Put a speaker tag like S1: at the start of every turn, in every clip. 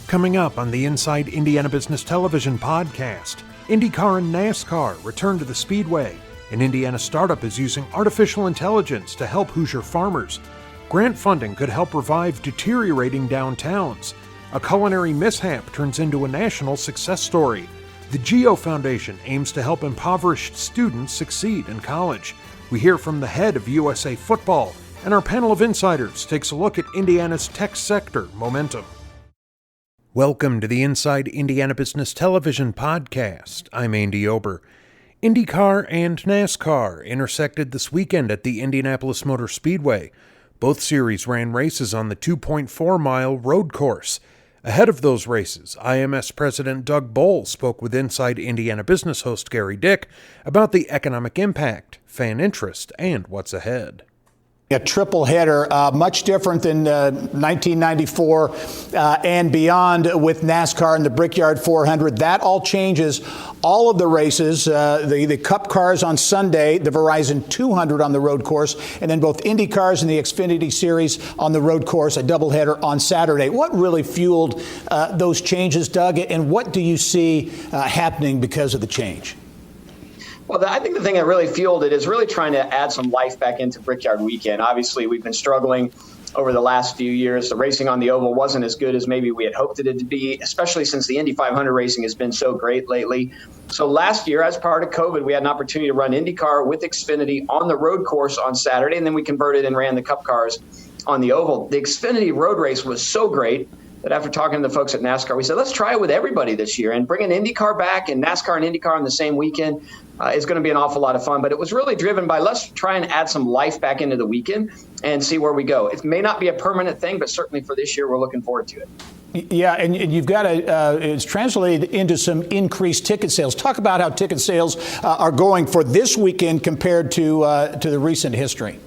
S1: Coming up on the Inside Indiana Business Television podcast, INDYCAR and NASCAR return to the Speedway. An Indiana startup is using artificial intelligence to help Hoosier farmers. Grant funding could help revive deteriorating downtowns. A culinary mishap turns into a national success story. The GEO Foundation aims to help impoverished students succeed in college. We hear from the head of USA Football, and our panel of insiders takes a look at Indiana's tech sector momentum. Welcome to the Inside Indiana Business Television podcast. I'm Andy Ober. INDYCAR and NASCAR intersected this weekend at the Indianapolis Motor Speedway. Both series ran races on the 2.4-mile road course. Ahead of those races, IMS President Doug Bohl spoke with Inside Indiana Business host Gary Dick about the economic impact, fan interest, and what's ahead.
S2: A triple header, much different than 1994 and beyond with NASCAR and the Brickyard 400. That all changes all of the races, the Cup cars on Sunday, the Verizon 200 on the road course, and then both Indy cars and the Xfinity Series on the road course, a doubleheader on Saturday. What really fueled those changes, Doug, and what do you see happening because of the change?
S3: Well, I think the thing that really fueled it is really trying to add some life back into Brickyard Weekend. Obviously, we've been struggling over the last few years. The racing on the oval wasn't as good as maybe we had hoped it to be, especially since the Indy 500 racing has been so great lately. So last year, as part of COVID, we had an opportunity to run IndyCar with Xfinity on the road course on Saturday, and then we converted and ran the Cup cars on the oval. The Xfinity road race was so great that after talking to the folks at NASCAR, we said, let's try it with everybody this year. And bringing IndyCar back and NASCAR and IndyCar on the same weekend is going to be an awful lot of fun. But it was really driven by let's try and add some life back into the weekend and see where we go. It may not be a permanent thing, but certainly for this year, we're looking forward to it.
S2: Yeah, and you've got it's translated into some increased ticket sales. Talk about how ticket sales are going for this weekend compared to the recent history.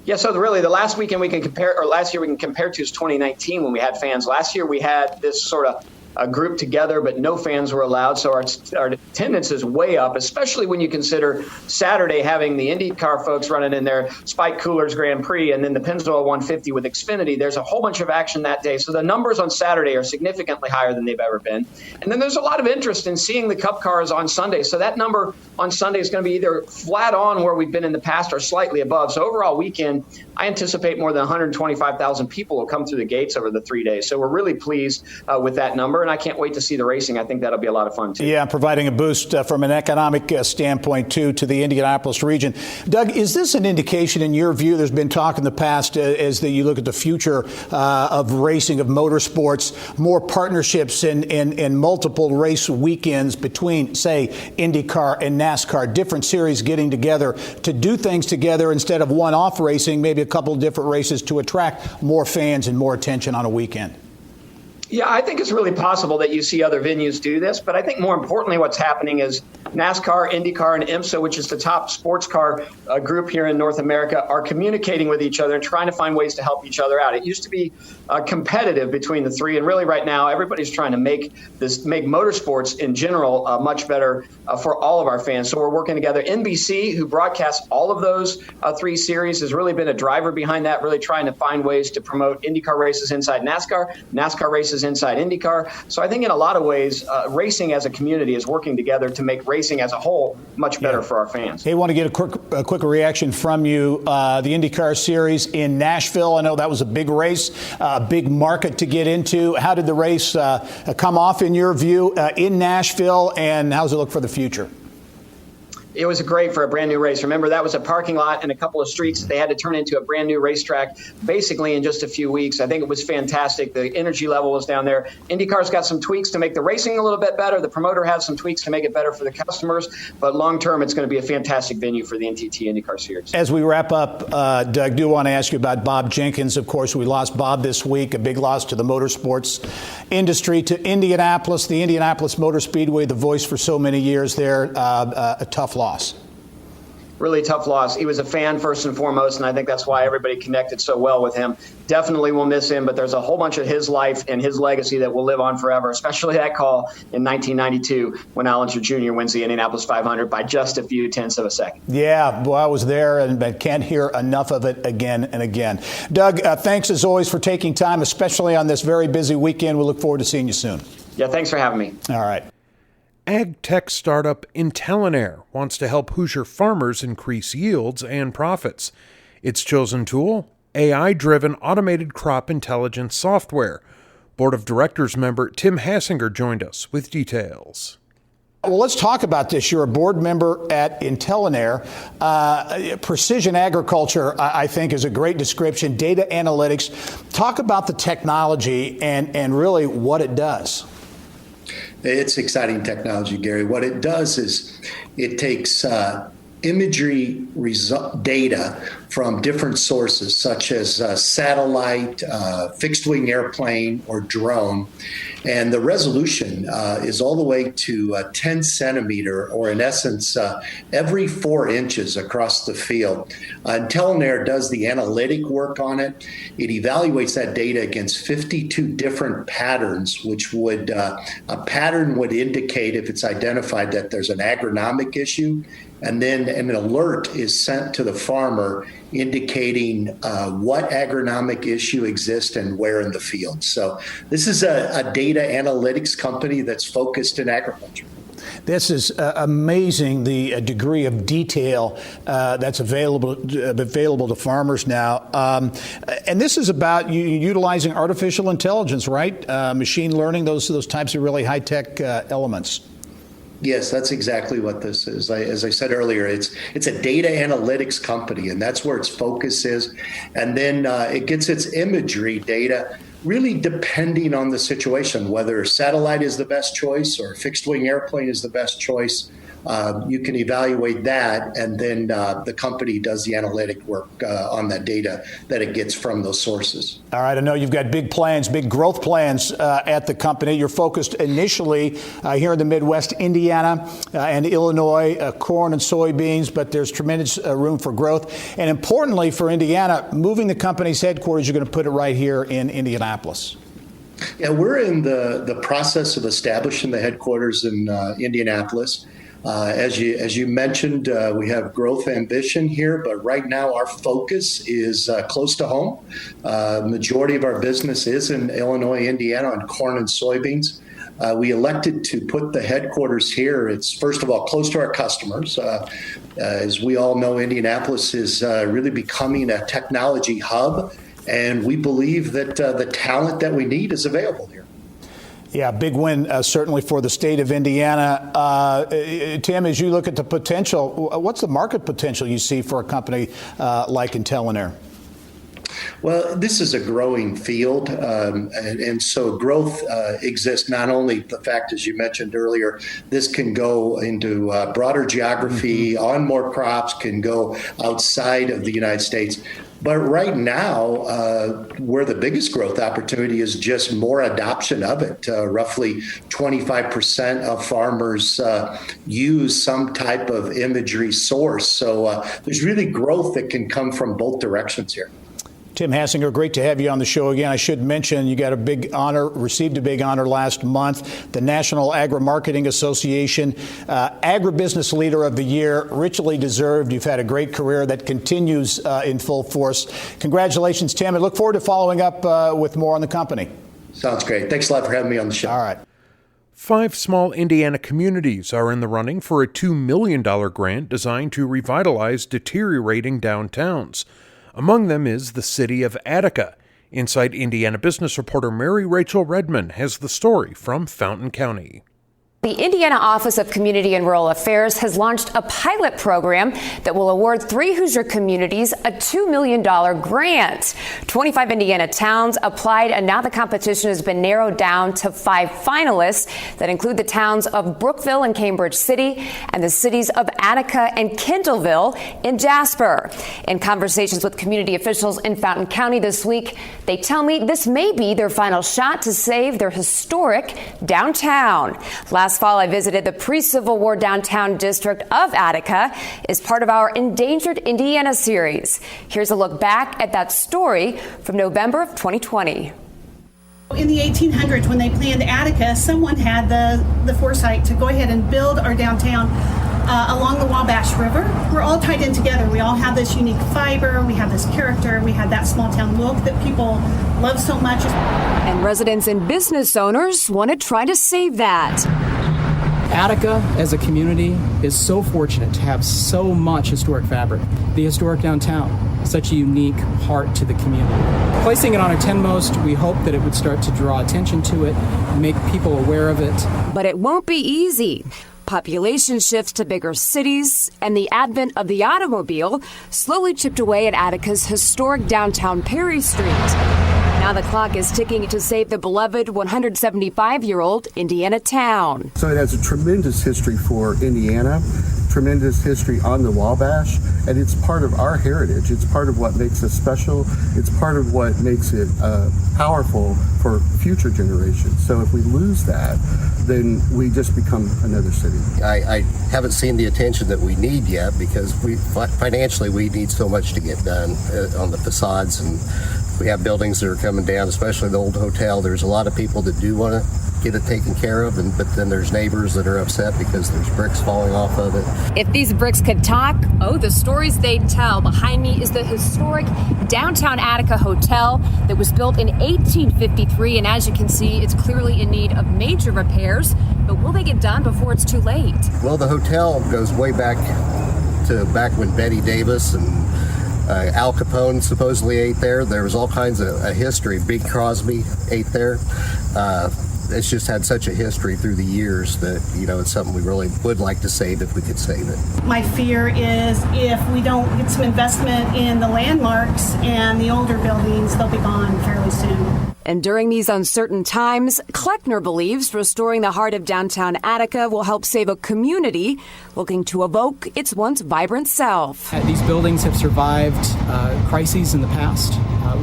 S3: Yeah, so really the last weekend we can compare, or last year we can compare to is 2019 when we had fans. Last year we had this sort of a group together, but no fans were allowed. So our attendance is way up, especially when you consider Saturday having the IndyCar folks running in their Spike Coolers Grand Prix and then the Pennzoil 150 with Xfinity. There's a whole bunch of action that day. So the numbers on Saturday are significantly higher than they've ever been. And then there's a lot of interest in seeing the Cup cars on Sunday. So that number on Sunday is going to be either flat on where we've been in the past or slightly above. So overall weekend, I anticipate more than 125,000 people will come through the gates over the 3 days. So we're really pleased with that number. And I can't wait to see the racing. I think that'll be a lot of fun, too.
S2: Yeah, providing a boost from an economic standpoint, too, to the Indianapolis region. Doug, is this an indication, in your view, there's been talk in the past as you look at the future of racing, of motorsports, more partnerships and multiple race weekends between, say, IndyCar and NASCAR, different series getting together to do things together instead of one-off racing, maybe a couple of different races to attract more fans and more attention on a weekend?
S3: Yeah, I think it's really possible that you see other venues do this, but I think more importantly what's happening is NASCAR, IndyCar, and IMSA, which is the top sports car group here in North America, are communicating with each other and trying to find ways to help each other out. It used to be competitive between the three, and really right now everybody's trying to make motorsports in general much better for all of our fans. So we're working together. NBC, who broadcasts all of those three series, has really been a driver behind that, really trying to find ways to promote IndyCar races inside NASCAR, NASCAR races inside IndyCar. So I think in a lot of ways, racing as a community is working together to make racing as a whole much better for our fans.
S2: Hey, want to get a quick reaction from you. The IndyCar series in Nashville, I know that was a big race, a big market to get into. How did the race come off in your view in Nashville, and how does it look for the future?
S3: It was great for a brand new race. Remember, that was a parking lot and a couple of streets that they had to turn into a brand new racetrack basically in just a few weeks. I think it was fantastic. The energy level was down there. IndyCar's got some tweaks to make the racing a little bit better. The promoter has some tweaks to make it better for the customers. But long term, it's going to be a fantastic venue for the NTT IndyCar Series. As
S2: we wrap up, Doug, I do want to ask you about Bob Jenkins. Of course, we lost Bob this week, a big loss to the motorsports industry, to Indianapolis, the Indianapolis Motor Speedway, the voice for so many years there, a tough loss.
S3: really tough loss. He was a fan first and foremost, and I think that's why everybody connected so well with him. Definitely will miss him, but there's a whole bunch of his life and his legacy that will live on forever, especially that call in 1992 when Allinger Jr. wins the Indianapolis 500 by just a few tenths of a second.
S2: Yeah, well, I was there and can't hear enough of it again and again. Doug, thanks as always for taking time, especially on this very busy weekend. We look forward to seeing you soon.
S3: Yeah, thanks for having me.
S2: All right.
S1: Ag tech startup INDYCAR wants to help Hoosier farmers increase yields and profits. Its chosen tool? AI-driven automated crop intelligence software. Board of Directors member Tim Hassinger joined us with details.
S2: Well, let's talk about this. You're a board member at INDYCAR. Precision agriculture, I think, is a great description. Data analytics. Talk about the technology and really what it does.
S4: It's exciting technology, Gary. What it does is it takes imagery data from different sources, such as satellite, fixed-wing airplane, or drone. And the resolution is all the way to 10 centimeter, or in essence, every 4 inches across the field. INDYCAR does the analytic work on it. It evaluates that data against 52 different patterns, which would, a pattern would indicate if it's identified that there's an agronomic issue, and then an alert is sent to the farmer indicating what agronomic issue exists and where in the field. So this is a data analytics company that's focused in agriculture.
S2: This is amazing, the degree of detail that's available to farmers now. And this is about utilizing artificial intelligence, right? Machine learning, those types of really high-tech elements.
S4: Yes, that's exactly what this is. As I said earlier, it's a data analytics company, and that's where its focus is. And then it gets its imagery data really depending on the situation, whether satellite is the best choice or fixed-wing airplane is the best choice. You can evaluate that, and then the company does the analytic work on that data that it gets from those sources. All
S2: right. I know you've got big plans, big growth plans at the company. You're focused initially here in the Midwest, Indiana and Illinois, corn and soybeans, but there's tremendous room for growth. And importantly for Indiana, moving the company's headquarters, you're going to put it right here in Indianapolis.
S4: Yeah, we're in the process of establishing the headquarters in Indianapolis. As you mentioned, we have growth ambition here, but right now our focus is close to home. Majority of our business is in Illinois, Indiana on corn and soybeans. We elected to put the headquarters here. It's, first of all, close to our customers. As we all know, Indianapolis is really becoming a technology hub, and we believe that the talent that we need is available here.
S2: Yeah, big win certainly for the state of Indiana. Tim, as you look at the potential, what's the market potential you see for a company like INDYCAR?
S4: Well, this is a growing field, and so growth exists. Not only the fact, as you mentioned earlier, this can go into broader geography, on more crops, can go outside of the United States. But right now, where the biggest growth opportunity is just more adoption of it. Roughly 25% of farmers use some type of imagery source. So there's really growth that can come from both directions here.
S2: Tim Hassinger, great to have you on the show again. I should mention you got a big honor, received a big honor last month, the National Agri-Marketing Association Agribusiness Leader of the Year, richly deserved. You've had a great career that continues in full force. Congratulations, Tim. I look forward to following up with more on the company.
S4: Sounds great. Thanks a lot for having me on the show.
S2: All right.
S1: 5 small Indiana communities are in the running for a $2 million grant designed to revitalize deteriorating downtowns. Among them is the city of Attica. Inside Indiana business reporter Mary Rachel Redman has the story from Fountain County.
S5: The Indiana Office of Community and Rural Affairs has launched a pilot program that will award 3 Hoosier communities a $2 million grant. 25 Indiana towns applied, and now the competition has been narrowed down to 5 finalists that include the towns of Brookville and Cambridge City and the cities of Attica and Kendallville in Jasper. In conversations with community officials in Fountain County this week, they tell me this may be their final shot to save their historic downtown. Last Last fall, I visited the pre-Civil War downtown district of Attica as part of our Endangered Indiana series. Here's a look back at that story from November of 2020.
S6: In the 1800s, when they planned Attica, someone had the foresight to go ahead and build our downtown along the Wabash River. We're all tied in together. We all have this unique fiber. We have this character. We have that small town look that people love so much.
S5: And residents and business owners want to try to save that.
S7: Attica as a community is so fortunate to have so much historic fabric. The historic downtown, such a unique heart to the community. Placing it on our 10 most, we hope that it would start to draw attention to it, make people aware of it.
S5: But it won't be easy. Population shifts to bigger cities and the advent of the automobile slowly chipped away at Attica's historic downtown Perry Street. Now the clock is ticking to save the beloved 175-year-old Indiana town.
S8: So it has a tremendous history for Indiana, tremendous history on the Wabash, and it's part of our heritage. It's part of what makes us special. It's part of what makes it powerful for future generations. So if we lose that, then we just become another city.
S9: I haven't seen the attention that we need yet because financially we need so much to get done on the facades, and we have buildings that are coming down, especially the old hotel. There's a lot of people that do want to get it taken care of, but then there's neighbors that are upset because there's bricks falling off of it.
S5: If these bricks could talk, the stories they'd tell. Behind me is the historic downtown Attica Hotel that was built in 1853, and as you can see, it's clearly in need of major repairs. But will they get done before it's too late?
S9: Well, the hotel goes way back when Betty Davis and Al Capone supposedly ate there. There was all kinds of history. Bing Crosby ate there. It's just had such a history through the years that, it's something we really would like to save if we could save it.
S6: My fear is if we don't get some investment in the landmarks and the older buildings, they'll be gone fairly soon.
S5: And during these uncertain times, Kleckner believes restoring the heart of downtown Attica will help save a community looking to evoke its once vibrant self.
S7: These buildings have survived crises in the past.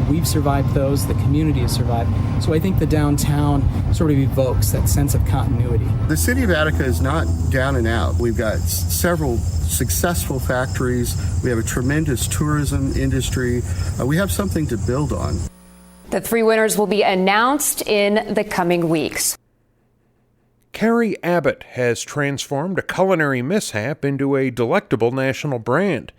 S7: We've survived those. The community has survived. So I think the downtown sort of evokes that sense of continuity.
S8: The city of Attica is not down and out. We've got several successful factories. We have a tremendous tourism industry. We have something to build on.
S5: The 3 winners will be announced in the coming weeks.
S1: Carrie Abbott has transformed a culinary mishap into a delectable national brand.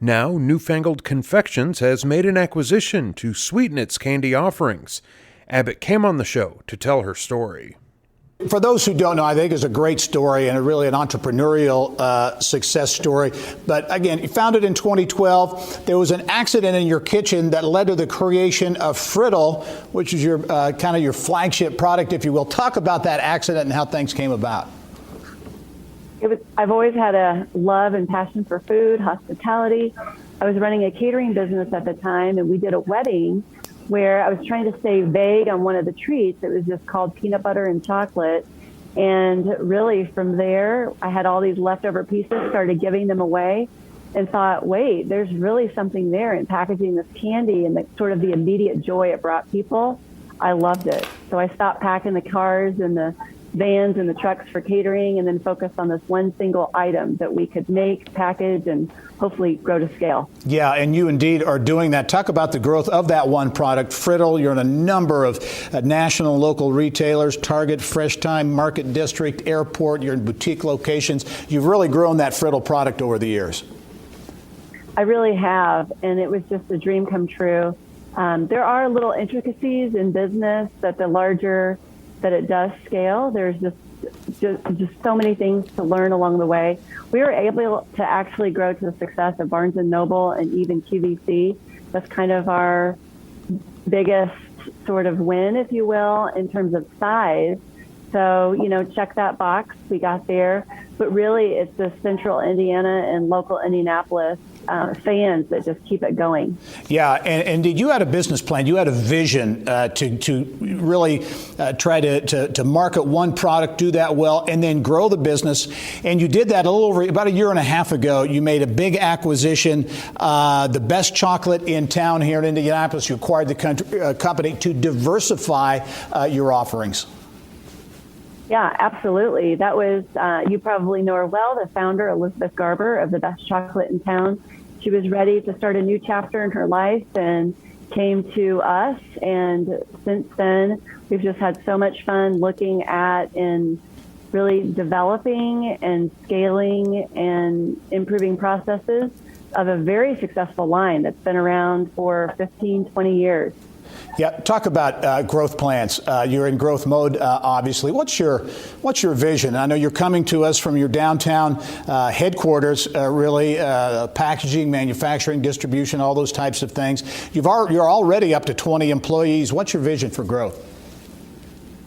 S1: Now, Newfangled Confections has made an acquisition to sweeten its candy offerings. Abbott came on the show to tell her story.
S2: For those who don't know, I think it's a great story and really an entrepreneurial success story. But again, you founded in 2012. There was an accident in your kitchen that led to the creation of Friddle, which is your kind of your flagship product, if you will. Talk about that accident and how things came about.
S10: I've always had a love and passion for food, hospitality. I was running a catering business at the time, and we did a wedding where I was trying to stay vague on one of the treats. It was just called peanut butter and chocolate. And really from there, I had all these leftover pieces, started giving them away, and thought, wait, there's really something there in packaging this candy and the sort of the immediate joy it brought people. I loved it. So I stopped packing the cars and the vans and the trucks for catering and then focused on this one single item that we could make, package, and hopefully grow to scale.
S2: Yeah, and you indeed are doing that. Talk about the growth of that one product, Friddle. You're in a number of national and local retailers, Target, Fresh Time, Market District, Airport. You're in boutique locations. You've really grown that Friddle product over the years.
S10: I really have, and it was just a dream come true. There are little intricacies in business that the larger that it does scale. There's just so many things to learn along the way. We were able to actually grow to the success of Barnes & Noble and even QVC. That's kind of our biggest sort of win, if you will, in terms of size. So, check that box. We got there. But really, it's the central Indiana and local Indianapolis fans that just keep it going.
S2: Yeah, and you had a business plan. You had a vision to really try to market one product, do that well, and then grow the business. And you did that a little over about a year and a half ago. You made a big acquisition, the best chocolate in town here in Indianapolis. You acquired the company to diversify your offerings.
S10: Yeah, absolutely. That was, you probably know her well, the founder, Elizabeth Garber of the best chocolate in town. She was ready to start a new chapter in her life and came to us. And since then, we've just had so much fun looking at and really developing and scaling and improving processes of a very successful line that's been around for 15, 20 years.
S2: Yeah, talk about growth plans. You're in growth mode, obviously. What's your vision? I know you're coming to us from your downtown headquarters, really packaging, manufacturing, distribution, all those types of things. You're already up to 20 employees. What's your vision for growth?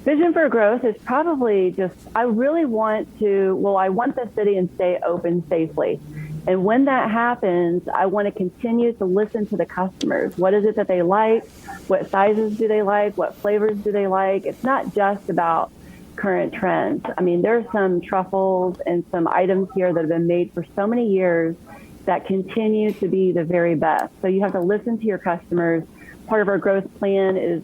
S10: Vision for growth is probably just, I want the city and stay open safely. And when that happens, I want to continue to listen to the customers. What is it that they like? What sizes do they like? What flavors do they like? It's not just about current trends. I mean, there's some truffles and some items here that have been made for so many years that continue to be the very best. So you have to listen to your customers. Part of our growth plan is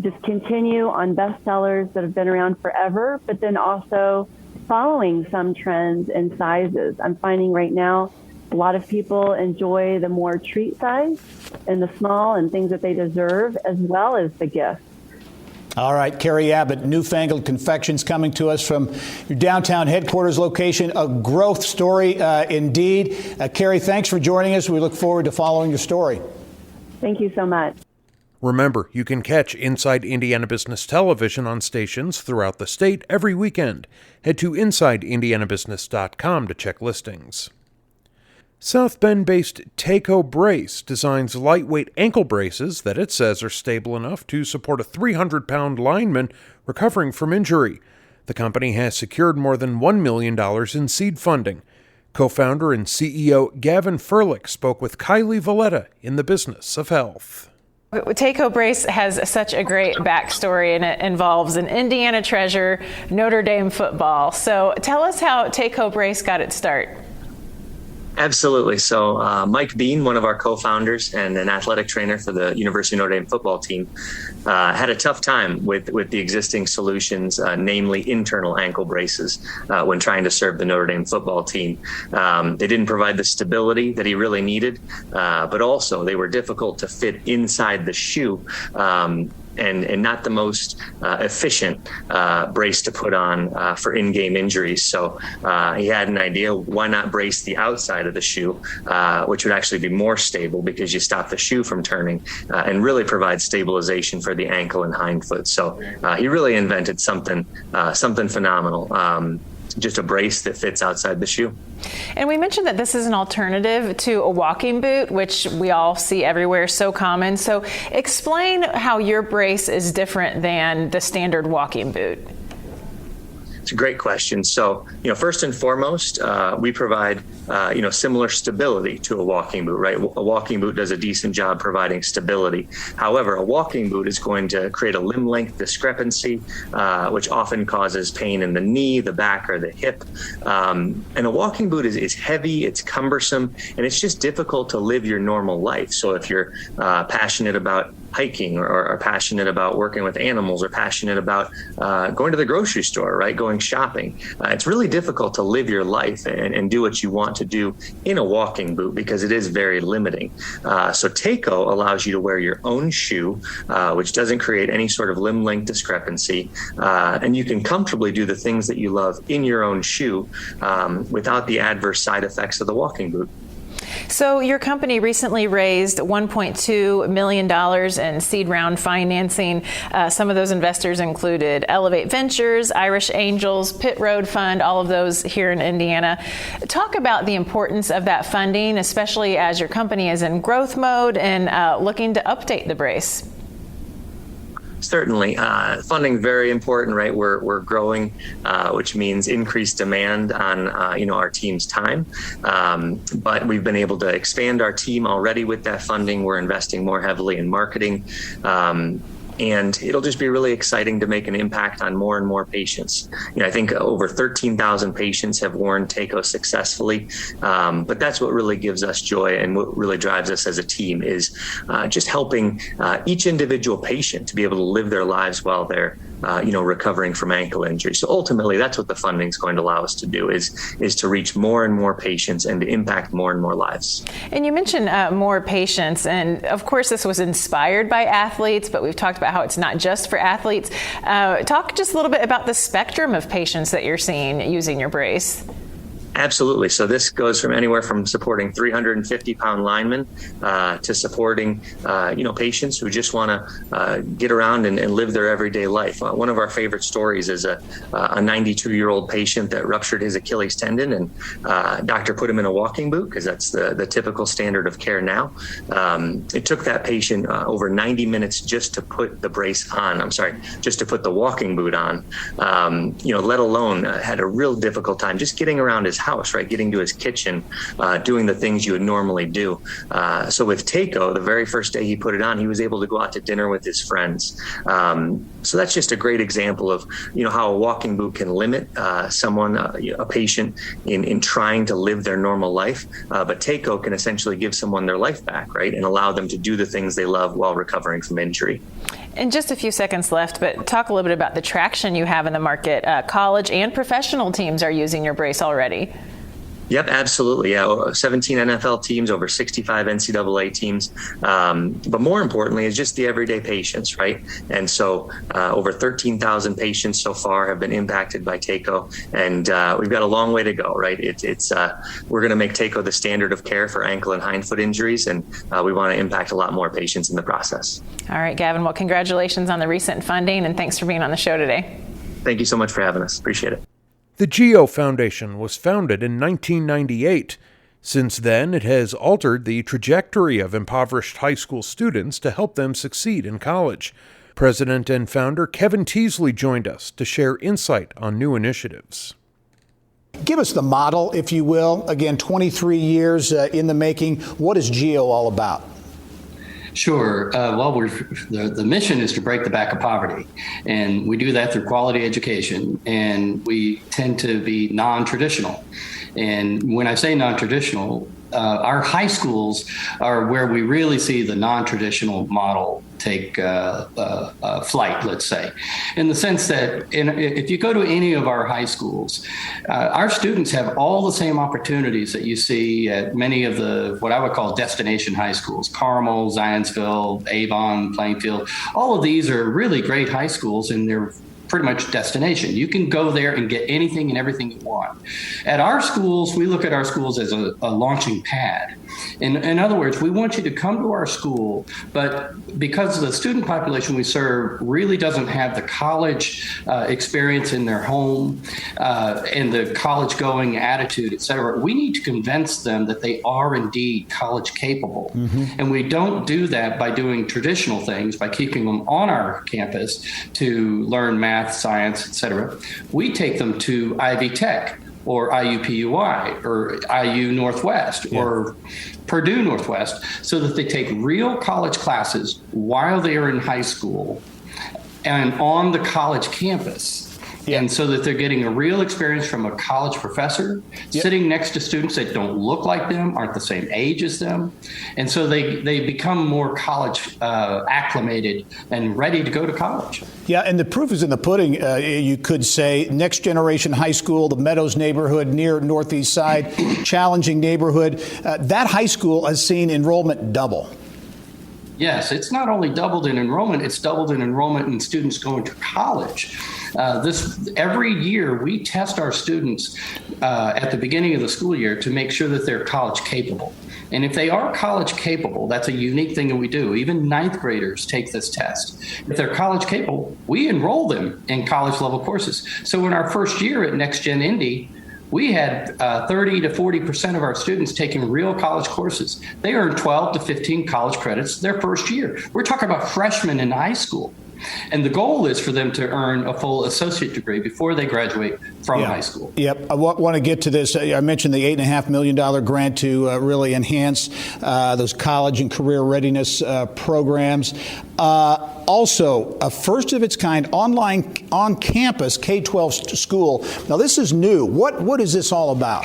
S10: just continue on bestsellers that have been around forever, but then also following some trends and sizes. I'm finding right now a lot of people enjoy the more treat size and the small and things that they deserve, as well as the gift.
S2: All right, Carrie Abbott, Newfangled Confections, coming to us from your downtown headquarters location. A growth story indeed. Carrie, thanks for joining us. We look forward to following your story.
S10: Thank you so much.
S1: Remember, you can catch Inside Indiana Business Television on stations throughout the state every weekend. Head to InsideIndianaBusiness.com to check listings. South Bend-based Taco Brace designs lightweight ankle braces that it says are stable enough to support a 300-pound lineman recovering from injury. The company has secured more than $1 million in seed funding. Co-founder and CEO Gavin Furlick spoke with Kylie Valletta in the Business of Health.
S11: Taco Brace has such a great backstory, and it involves an Indiana treasure, Notre Dame football. So tell us how Taco Brace got its start.
S12: Absolutely. So Mike Bean, one of our co-founders and an athletic trainer for the University of Notre Dame football team, had a tough time with the existing solutions, namely internal ankle braces, when trying to serve the Notre Dame football team. They didn't provide the stability that he really needed, but also they were difficult to fit inside the shoe. And not the most efficient brace to put on for in-game injuries. So he had an idea, why not brace the outside of the shoe, which would actually be more stable because you stop the shoe from turning and really provide stabilization for the ankle and hindfoot. So he really invented something phenomenal. Just a brace that fits outside the shoe.
S11: And we mentioned that this is an alternative to a walking boot, which we all see everywhere, so common. So explain how your brace is different than the standard walking boot.
S12: It's a great question. So, first and foremost, we provide, similar stability to a walking boot, right? A walking boot does a decent job providing stability. However, a walking boot is going to create a limb length discrepancy, which often causes pain in the knee, the back, or the hip. And a walking boot is heavy, it's cumbersome, and it's just difficult to live your normal life. So if you're passionate about hiking or passionate about working with animals or passionate about going to the grocery store, right? Going shopping. It's really difficult to live your life and do what you want to do in a walking boot because it is very limiting. So Taco allows you to wear your own shoe, which doesn't create any sort of limb length discrepancy. And you can comfortably do the things that you love in your own shoe without the adverse side effects of the walking boot.
S11: So your company recently raised $1.2 million in seed round financing. Some of those investors included Elevate Ventures, Irish Angels, Pit Road Fund, all of those here in Indiana. Talk about the importance of that funding, especially as your company is in growth mode and looking to update the brace.
S12: Certainly. Funding very important, right? We're growing, which means increased demand on, our team's time. But we've been able to expand our team already with that funding. We're investing more heavily in marketing. And it'll just be really exciting to make an impact on more and more patients. I think over 13,000 patients have worn Taco successfully. But that's what really gives us joy and what really drives us as a team is just helping each individual patient to be able to live their lives while they're recovering from ankle injury. So ultimately, that's what the funding is going to allow us to do, is to reach more and more patients and to impact more and more lives.
S11: And you mentioned more patients, and of course this was inspired by athletes, but we've talked about how it's not just for athletes. Talk just a little bit about the spectrum of patients that you're seeing using your brace.
S12: Absolutely. So this goes from anywhere from supporting 350-pound linemen to supporting, patients who just want to get around and live their everyday life. One of our favorite stories is a 92-year-old patient that ruptured his Achilles tendon, and doctor put him in a walking boot because that's the typical standard of care now. It took that patient over 90 minutes just to put the brace on. Just to put the walking boot on. Let alone had a real difficult time just getting around his house, right? Getting to his kitchen, doing the things you would normally do. So with Takeo, the very first day he put it on, he was able to go out to dinner with his friends. So that's just a great example of, how a walking boot can limit someone, a patient, in trying to live their normal life. But Takeo can essentially give someone their life back, right? And allow them to do the things they love while recovering from injury.
S11: And just a few seconds left, but talk a little bit about the traction you have in the market. College and professional teams are using your brace already.
S12: Yep, absolutely. Yeah, 17 NFL teams, over 65 NCAA teams. But more importantly is just the everyday patients, right? And so over 13,000 patients so far have been impacted by Takeo, and we've got a long way to go, right? We're going to make Takeo the standard of care for ankle and hindfoot injuries, and we want to impact a lot more patients in the process.
S11: All right, Gavin. Well, congratulations on the recent funding, and thanks for being on the show today.
S12: Thank you so much for having us. Appreciate it.
S1: The GEO Foundation was founded in 1998. Since then, it has altered the trajectory of impoverished high school students to help them succeed in college. President and founder Kevin Teasley joined us to share insight on new initiatives.
S2: Give us the model, if you will. Again, 23 years in the making. What is GEO all about?
S13: Sure. The mission is to break the back of poverty, and we do that through quality education, and we tend to be non-traditional. And when I say non-traditional, our high schools are where we really see the non-traditional model take flight, let's say, in the sense that if you go to any of our high schools, our students have all the same opportunities that you see at many of the what I would call destination high schools: Carmel, Zionsville, Avon, Plainfield. All of these are really great high schools, and they're pretty much destination. You can go there and get anything and everything you want. At our schools, we look at our schools as a launching pad. In other words, we want you to come to our school, but because the student population we serve really doesn't have the college experience in their home and the college-going attitude, et cetera, we need to convince them that they are indeed college capable. Mm-hmm. And we don't do that by doing traditional things, by keeping them on our campus to learn math, science, et cetera. We take them to Ivy Tech, or IUPUI, or IU Northwest, or Purdue Northwest, so that they take real college classes while they are in high school and on the college campus. And so that they're getting a real experience from a college professor, sitting next to students that don't look like them, aren't the same age as them. And so they become more college acclimated and ready to go to college.
S2: Yeah, and the proof is in the pudding, you could say. Next Generation High School, the Meadows neighborhood near Northeast Side, challenging neighborhood. That high school has seen enrollment double.
S13: Yes, it's not only doubled in enrollment, it's doubled in enrollment in students going to college. Every year we test our students at the beginning of the school year to make sure that they're college capable. And if they are college capable, that's a unique thing that we do. Even ninth graders take this test. If they're college capable, we enroll them in college level courses. So in our first year at Next Gen Indy, we had 30 to 40% of our students taking real college courses. They earned 12 to 15 college credits their first year. We're talking about freshmen in high school. And the goal is for them to earn a full associate degree before they graduate from high school.
S2: Yep. I want to get to this. I mentioned the $8.5 million grant to really enhance those college and career readiness programs. Also, a first of its kind online on-campus K-12 school. Now, this is new. What is this all about?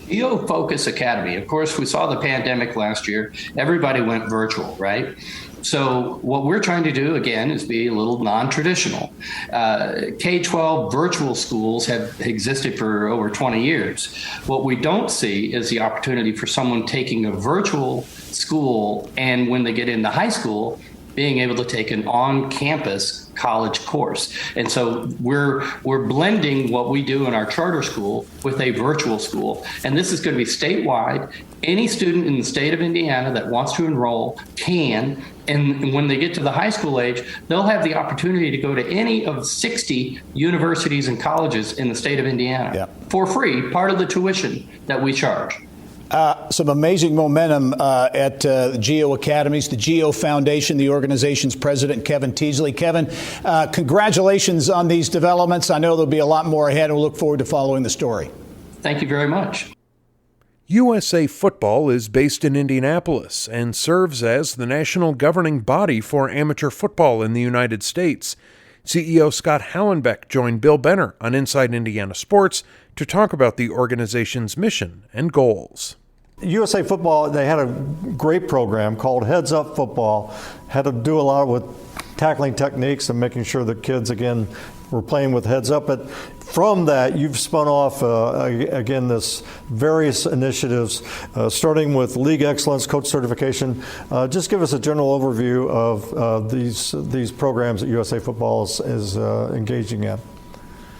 S13: GEO Focus Academy. Of course, we saw the pandemic last year. Everybody went virtual, right? So what we're trying to do, again, is be a little non-traditional. K-12 virtual schools have existed for over 20 years. What we don't see is the opportunity for someone taking a virtual school and when they get into high school, being able to take an on-campus college course. And so we're blending what we do in our charter school with a virtual school. And this is going to be statewide. Any student in the state of Indiana that wants to enroll can. And when they get to the high school age, they'll have the opportunity to go to any of 60 universities and colleges in the state of Indiana for free, part of the tuition that we charge.
S2: Some amazing momentum at GEO Academies, the GEO Foundation, the organization's president, Kevin Teasley. Kevin, congratulations on these developments. I know there'll be a lot more ahead, and we'll look forward to following the story.
S13: Thank you very much.
S1: USA Football is based in Indianapolis and serves as the national governing body for amateur football in the United States. CEO Scott Hallenbeck joined Bill Benner on Inside Indiana Sports to talk about the organization's mission and goals.
S14: USA Football, they had a great program called Heads Up Football. Had to do a lot with tackling techniques and making sure the kids, again, were playing with heads up. But from that, you've spun off, again, this various initiatives, starting with League Excellence, Coach Certification. Just give us a general overview of these programs that USA Football is engaging in.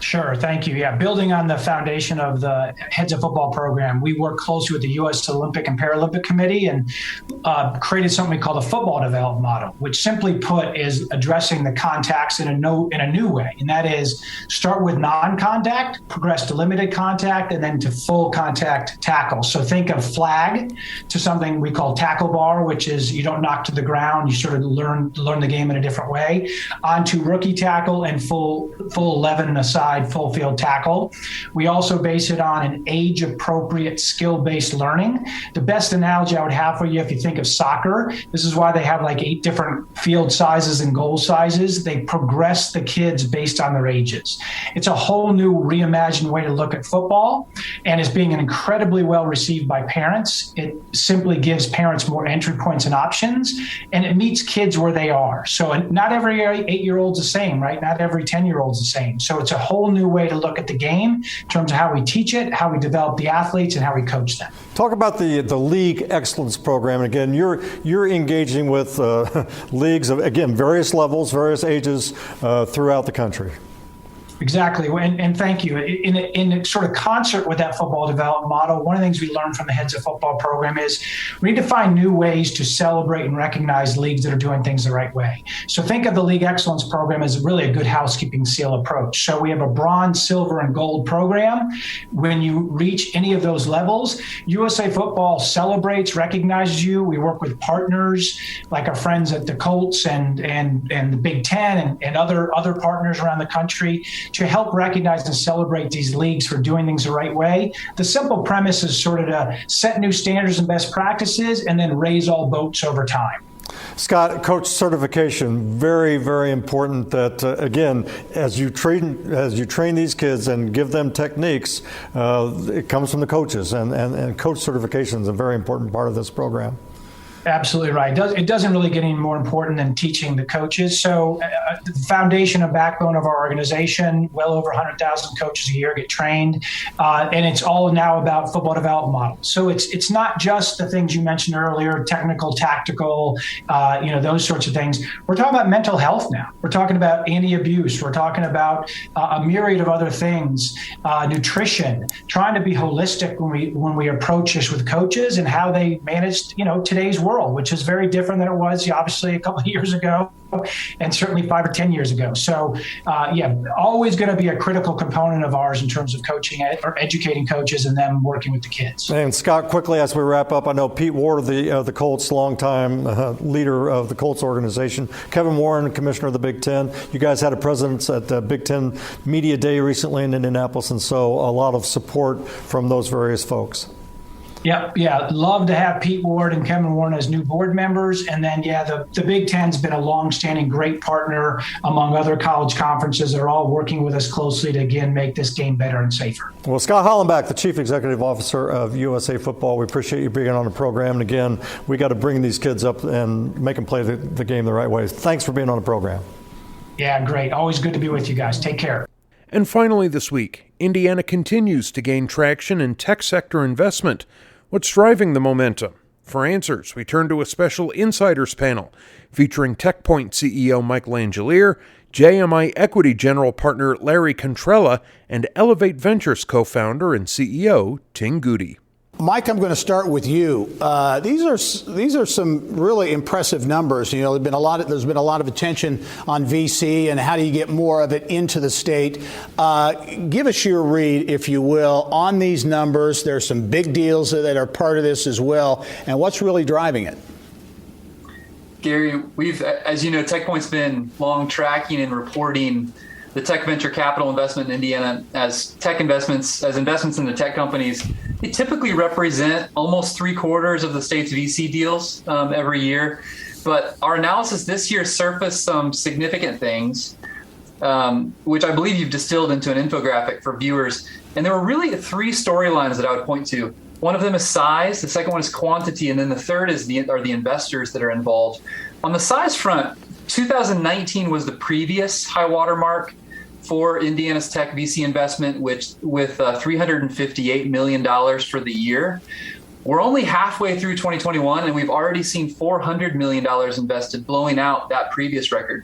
S15: Sure, thank you. Yeah, building on the foundation of the Heads of Football program, we work closely with the U.S. Olympic and Paralympic Committee and created something we call the football development model, which simply put is addressing the contacts in a new way. And that is start with non-contact, progress to limited contact, and then to full contact tackle. So think of flag to something we call tackle bar, which is you don't knock to the ground, you sort of learn the game in a different way, onto rookie tackle and full 11 aside. Full field tackle. We also base it on an age-appropriate, skill-based learning. The best analogy I would have for you, if you think of soccer, this is why they have like 8 different field sizes and goal sizes. They progress the kids based on their ages. It's a whole new reimagined way to look at football, and it's being incredibly well received by parents. It simply gives parents more entry points and options, and it meets kids where they are. So not every 8-year-old's the same, right? Not every 10-year-old's the same. So it's a whole new way to look at the game in terms of how we teach it, how we develop the athletes, and how we coach them.
S14: Talk about the League Excellence Program. And again, you're engaging with leagues of, again, various levels, various ages throughout the country.
S15: Exactly, and thank you. In sort of concert with that football development model, one of the things we learned from the Heads of Football program is we need to find new ways to celebrate and recognize leagues that are doing things the right way. So think of the League Excellence program as really a good housekeeping seal approach. So we have a bronze, silver, and gold program. When you reach any of those levels, USA Football celebrates, recognizes you. We work with partners like our friends at the Colts and the Big Ten and other partners around the country to help recognize and celebrate these leagues for doing things the right way. The simple premise is sort of to set new standards and best practices and then raise all boats over time.
S14: Scott, coach certification, very, very important that, again, as you train these kids and give them techniques, it comes from the coaches, and coach certification is a very important part of this program.
S15: Absolutely right. It doesn't really get any more important than teaching the coaches. So the foundation and backbone of our organization, well over 100,000 coaches a year get trained. And it's all now about football development models. So it's not just the things you mentioned earlier, technical, tactical, those sorts of things. We're talking about mental health now. We're talking about anti-abuse. We're talking about a myriad of other things, nutrition, trying to be holistic when we approach this with coaches and how they manage, today's world, which is very different than it was obviously a couple of years ago and certainly 5 or 10 years ago. So always going to be a critical component of ours in terms of coaching or educating coaches and them working with the kids.
S14: And Scott, quickly as we wrap up, I know Pete Ward of the Colts, longtime leader of the Colts organization, Kevin Warren, commissioner of the Big Ten. You guys had a presence at the Big Ten Media Day recently in Indianapolis, and so a lot of support from those various folks.
S15: Yep. Yeah. Love to have Pete Ward and Kevin Warren as new board members. And then, the Big Ten's been a longstanding great partner among other college conferences. They're all working with us closely to, again, make this game better and safer.
S14: Well, Scott Hollenbach, the Chief Executive Officer of USA Football, we appreciate you being on the program. And again, we got to bring these kids up and make them play the game the right way. Thanks for being on the program.
S15: Yeah, great. Always good to be with you guys. Take care.
S1: And finally this week, Indiana continues to gain traction in tech sector investment. What's driving the momentum? For answers, we turn to a special Insiders panel featuring TechPoint CEO Mike Langelier, JMI Equity General Partner Larry Contrella, and Elevate Ventures co-founder and CEO Ting Goody.
S2: Mike, I'm going to start with you. These are some really impressive numbers. There's been a lot of attention on VC and how do you get more of it into the state. Give us your read, if you will, on these numbers. There's some big deals that are part of this as well, and what's really driving it?
S16: Gary, as you know, TechPoint's been long tracking and reporting the tech venture capital investment in Indiana as investments in the tech companies. They typically represent almost 3/4 of the state's VC deals every year. But our analysis this year surfaced some significant things, which I believe you've distilled into an infographic for viewers. And there were really 3 storylines that I would point to. One of them is size, the second one is quantity, and then the third are the investors that are involved. On the size front, 2019 was the previous high water mark for Indiana's tech VC investment, with $358 million for the year. We're only halfway through 2021, and we've already seen $400 million invested, blowing out that previous record.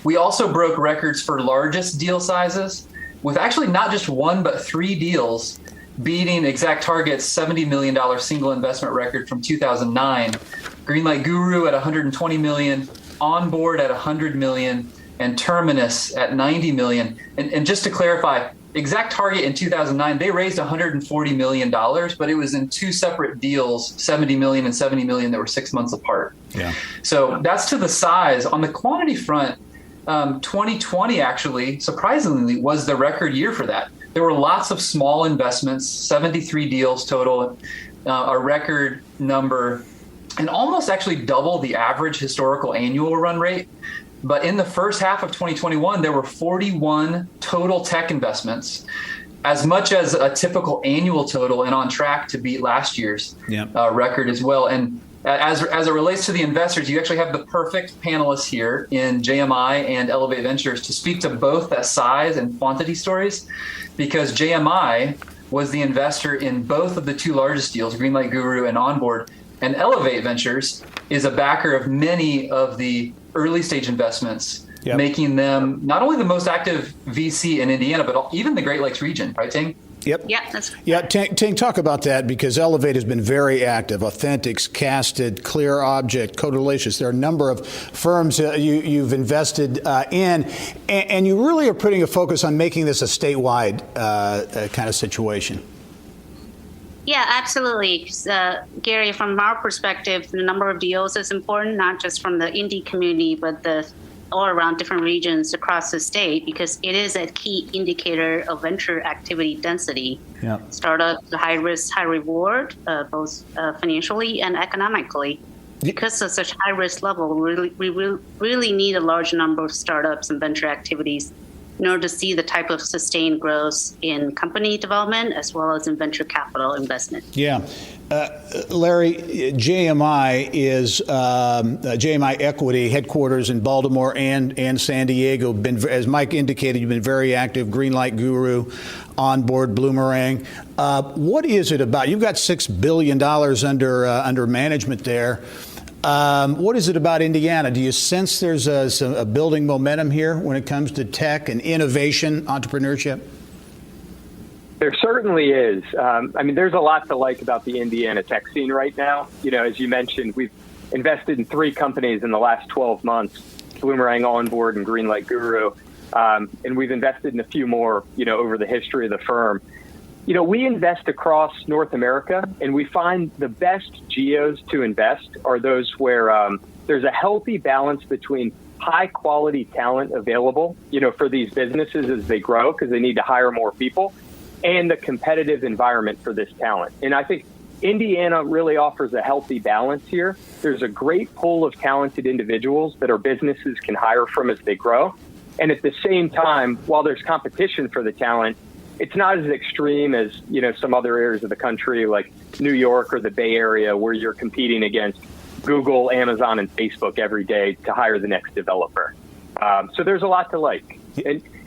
S16: We also broke records for largest deal sizes, with actually not just 1, but 3 deals, beating ExactTarget's $70 million single investment record from 2009. Greenlight Guru at $120 million, Onboard at $100 million, and Terminus at $90 million. And just to clarify, ExactTarget in 2009, they raised $140 million, but it was in 2 separate deals, $70 million and $70 million, that were 6 months apart.
S2: Yeah.
S16: So that's to the size. On the quantity front, 2020 actually, surprisingly, was the record year for that. There were lots of small investments, 73 deals total, a record number, and almost actually double the average historical annual run rate. But in the first half of 2021, there were 41 total tech investments, as much as a typical annual total, and on track to beat last year's record as well. And as it relates to the investors, you actually have the perfect panelists here in JMI and Elevate Ventures to speak to both the size and quantity stories, because JMI was the investor in both of the 2 largest deals, Greenlight Guru and Onboard, and Elevate Ventures is a backer of many of the early stage investments, making them not only the most active VC in Indiana, but even the Great Lakes region, right, Ting?
S2: Yep.
S17: Yeah, that's correct.
S2: Yeah, Ting, talk about that, because Elevate has been very active. Authentics, Casted, Clear Object, Codalicious. There are a number of firms you've invested in, and you really are putting a focus on making this a statewide kind of situation.
S17: Yeah, absolutely. Gary, from our perspective, the number of deals is important, not just from the Indy community, but all around different regions across the state, because it is a key indicator of venture activity density.
S2: Yeah.
S17: Startups, high risk, high reward, both financially and economically. Because of such high risk level, we really need a large number of startups and venture activities in order to see the type of sustained growth in company development as well as in venture capital investment.
S2: Yeah. Larry, JMI is JMI Equity headquarters in Baltimore and San Diego. As Mike indicated, you've been very active. Greenlight Guru, Onboard, Bloomerang. What is it about? You've got $6 billion under management there. What is it about Indiana? Do you sense there's a building momentum here when it comes to tech and innovation, entrepreneurship?
S18: There certainly is. There's a lot to like about the Indiana tech scene right now. As you mentioned, we've invested in 3 companies in the last 12 months, Bloomerang, Onboard, and Greenlight Guru. And we've invested in a few more, over the history of the firm. We invest across North America, and we find the best geos to invest are those where there's a healthy balance between high quality talent available, for these businesses as they grow, because they need to hire more people, and the competitive environment for this talent. And I think Indiana really offers a healthy balance here. There's a great pool of talented individuals that our businesses can hire from as they grow. And at the same time, while there's competition for the talent, it's not as extreme as, some other areas of the country like New York or the Bay Area where you're competing against Google, Amazon, and Facebook every day to hire the next developer. So there's a lot to like.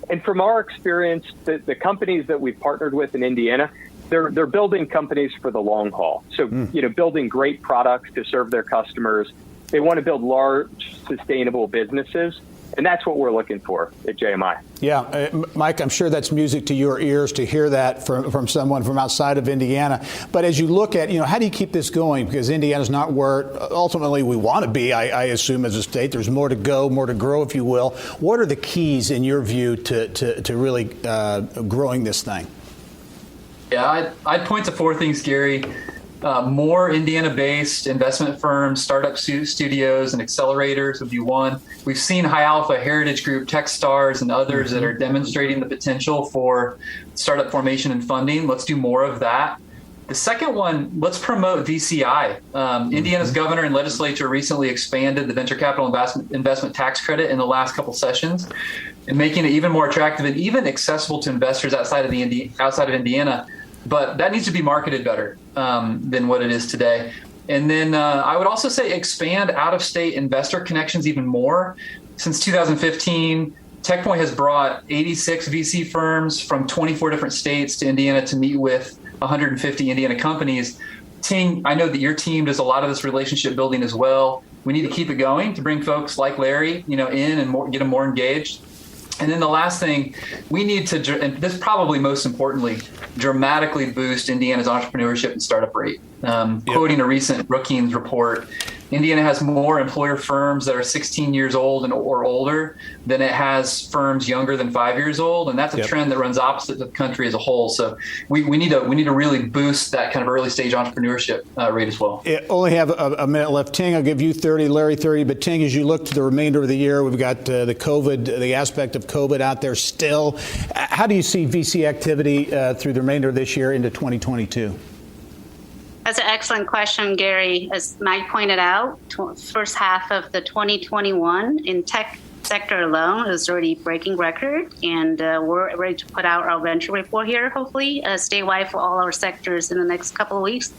S18: And from our experience, the companies that we've partnered with in Indiana, they're building companies for the long haul. So, building great products to serve their customers. They want to build large, sustainable businesses. And that's what we're looking for at JMI.
S2: Yeah, Mike, I'm sure that's music to your ears to hear that from someone from outside of Indiana. But as you look at, how do you keep this going? Because Indiana's not where ultimately we want to be, I assume, as a state. There's more to go, more to grow, if you will. What are the keys, in your view, to really growing this thing?
S16: Yeah, I'd point to 4 things, Gary. More Indiana-based investment firms, startup studios, and accelerators would be one. We've seen High Alpha, Heritage Group, Techstars, and others that are demonstrating the potential for startup formation and funding. Let's do more of that. The second one, let's promote VCI. Indiana's governor and legislature recently expanded the venture capital investment tax credit in the last couple sessions, and making it even more attractive and even accessible to investors outside of Indiana. But that needs to be marketed better than what it is today. And then I would also say expand out-of-state investor connections even more. Since 2015, TechPoint has brought 86 VC firms from 24 different states to Indiana to meet with 150 Indiana companies. Ting, I know that your team does a lot of this relationship building as well. We need to keep it going to bring folks like Larry, in and get them more engaged. And then the last thing, we need to, and this probably most importantly, dramatically boost Indiana's entrepreneurship and startup rate. Quoting a recent Brookings report, Indiana has more employer firms that are 16 years old or older than it has firms younger than 5 years old, and that's a trend that runs opposite the country as a whole. So we need to really boost that kind of early stage entrepreneurship rate as well.
S2: I only have a minute left. Ting, I'll give you 30, Larry 30. But Ting, as you look to the remainder of the year, we've got the aspect of COVID out there still. How do you see VC activity through the remainder of this year into 2022?
S17: That's an excellent question, Gary. As Mike pointed out, first half of the 2021 in tech sector alone is already breaking record, and we're ready to put out our venture report here, hopefully, statewide for all our sectors in the next couple of weeks.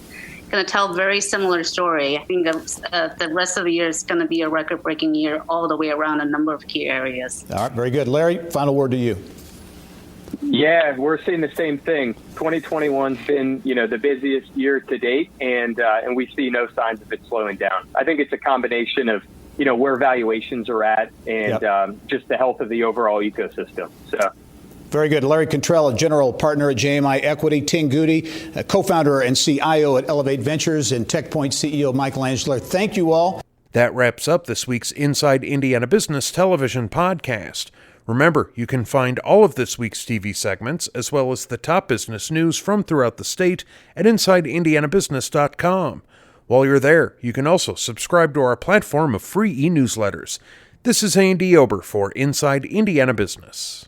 S17: Going to tell a very similar story. I think the rest of the year is going to be a record-breaking year all the way around a number of key areas.
S2: All right, very good. Larry, final word to you.
S18: Yeah, we're seeing the same thing. 2021's been, the busiest year to date, and we see no signs of it slowing down. I think it's a combination of, where valuations are at and just the health of the overall ecosystem. So.
S2: Very good. Larry Contrell, general partner at JMI Equity. Ting Goody, co-founder and CIO at Elevate Ventures, and TechPoint CEO Michael Angela. Thank you all.
S1: That wraps up this week's Inside Indiana Business Television podcast. Remember, you can find all of this week's TV segments, as well as the top business news from throughout the state, at InsideIndianaBusiness.com. While you're there, you can also subscribe to our platform of free e-newsletters. This is Andy Ober for Inside Indiana Business.